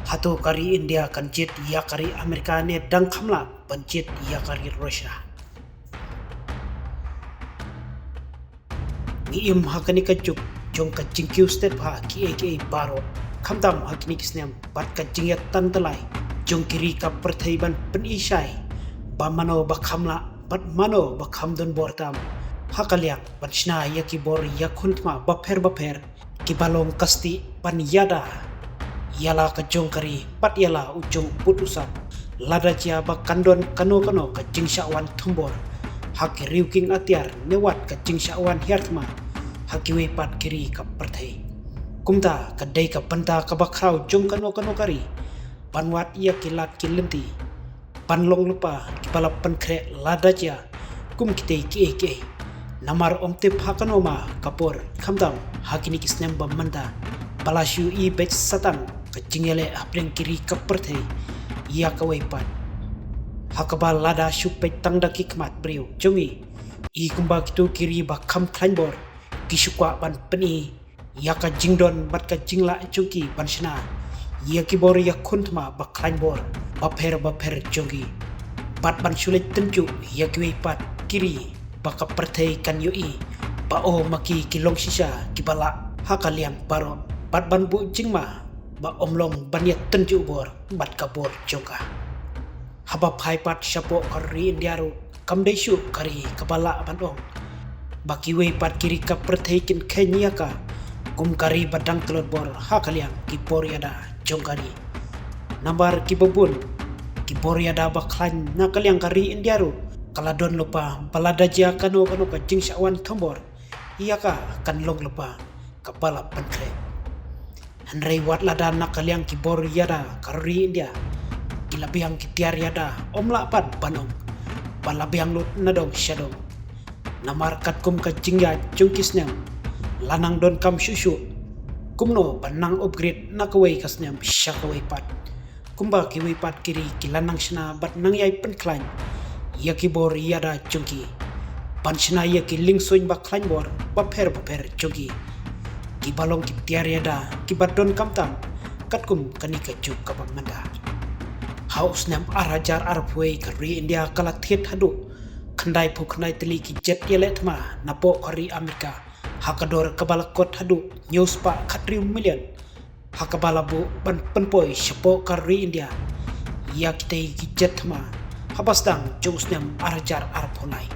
Hatu kari India kan jit ya kari Amerika ne dang kamla banjit ya kari Rusia. Ni im hakani kajuk jong ka jingkiu step ha ki aka baro kamdam hakini kisnem bat ka jingyat tantalai jong kiri ka perthaiban penisai ba mano ba kamla bat mano ba kamdon bortam hakaliak banchna yaki bor yakuntma baper ki balong kasti pan yada yala ka jong kari pat yala ujung putusan lada cia ba kandon kano ka jingsyawan tumbor haki riuking atiar newat ka jingsyawan hiartma haki we pat kiri ka perthai kumta ka dei ka panta ka bakrau jong kano kari panwat ia kilat kilenti panlong lupa ki balap pankre lada cia kum kitei ki namar omtip hakanoma kapor kamdam hakini kisnem ba manda palasyu i bech satan kecingele apreng kiri keperthai ia kawaipat hakabal lada syupet tangda kikmat beriu jongi i kumba kitu kiri bakam klanbor kisukwa ban peni ia ka jingdon bat ka jingla jongki banshna ia kibor ia kuntma bak klanbor baper jongi bat ban sulit tenju ia kawaipat kiri baka perthai kan yoi bao maki kilong sisa kibala hakaliam baro bat ban bu jingma ba omlong banyat tenju bor bat kabor joka haba phaipat sapo kari indiaru kamdesu kari kepala bandong baki we pat kiri ka perthai kin kenya ka kum kari badang telot bor hakaliam kipor yada jongkari nambar kibobun kipor yada baklan nakaliang kari indiaru kaladon lupa balada jia kano ka jingsyawan tombor iya ka kan long lupa kepala pentre Henry wat lada nakaliang kibor yada kari India kilabiang kitiar yada omla pat banong palabiang lut nadong syadong namar kat kum ka jingya jungkisnem lanang don kam syusyu kumno banang upgrade nakawai kasnem syakawai pat kumba kiwi pat kiri kilanang syana bat nang yai penklan yaki bor yada jungki pansyana yaki lingsoin baklan bor baper jungki ki balong ki tiar yada ki badon kamtam katkum kanika juk kabang manda haus nam arajar arpwei kari India kala thiet hadu khandai phukhnai teli ki jet yele thma napo kari Amerika hakador kabalakot hadu news pa khatriu million hakabalabu ban penpoi shapo kari India ya kitei ki jet thma habasdang jungsnem arajar arphonai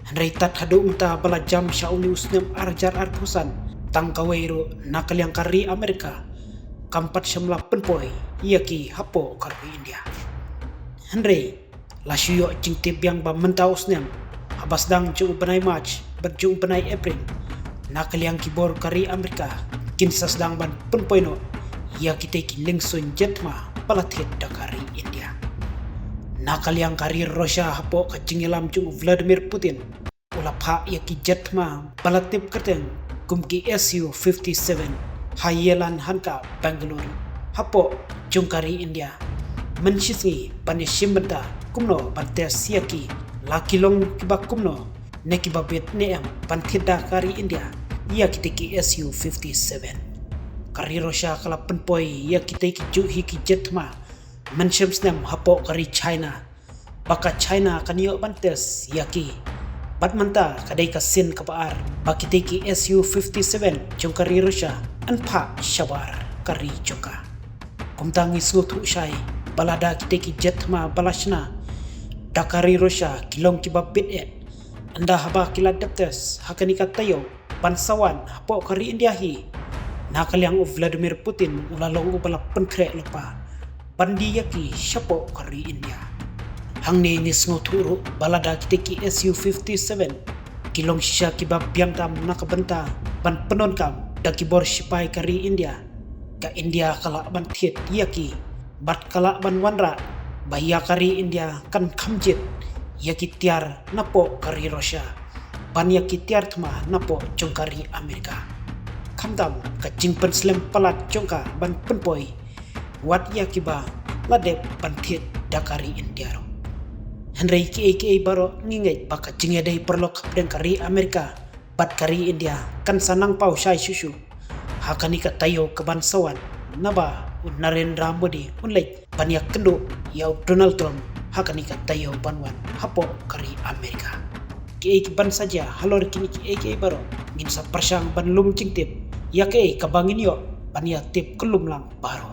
handai tat hadu unta bala jam shauni usnem arajar arphusan tangkawairu nakaliang kari Amerika kampat semla penpoi yaki hapo kari India handai lasyo jingtip yang ba mentau usnem habasdang jung benai March berjung benai April nakaliang kibor kari Amerika kinsasdang ban penpoi no yaki teki lingsun jetma palathet dakari India nakaliang kari Rusia hapo kajingelam jung Vladimir Putin ulapha yaki jetma palatip kerteng kumki Su-57 hayelan hanka Bangalore hapo jungkari India mensyisngi panishimenta kumno bantes yaki lakilong kibak kumno nekibabet neem panthida kari India yaki teki Su-57 kari Rusia kala penpoi yaki teki juhi ki jetma mensyamsnem hapo kari China baka China kanyo bantes yaki batmanta kadai kasin kapaar bakiteki Su-57 jongkari Rusia anpa syabar kari joka kumtangi sutu syai balada kiteki jetma balashna dakari Rusia kilong kibabit anda haba kilat daptes hakani katayo bansawan hapo kari India hi nakaliang Vladimir Putin ulalong ubala penkre lupa bandi yaki syapo kari India hangni nisngoturu balada kiteki Su-57 kilong sisa kibab biang tam nakabenta ban penon kam dakibor sipai kari India ka India kala ban thiet yaki bat kala ban wanra bahia kari India kan khamjit yaki tiar napo kari Rusia ban yaki tiar thma napo jongkari Amerika khamdam ka jingpen slem palat jongka ban penpoi wat yaki ba ladep ban thiet dakari India ro Henry ki baro ngingai baka jingedai perlok den kari Amerika bat kari India kan sanang pau syai susu hakani ka tayo kebansawan naba un Narendra Modi unlek banyak kendo yau Donald Trump hakanika tayo banwan hapo kari Amerika. Ki ban saja halor kini ki baro ngin sa persang ban lum cingtip ya ke kabangin yo ban ya tip kelum lang baro.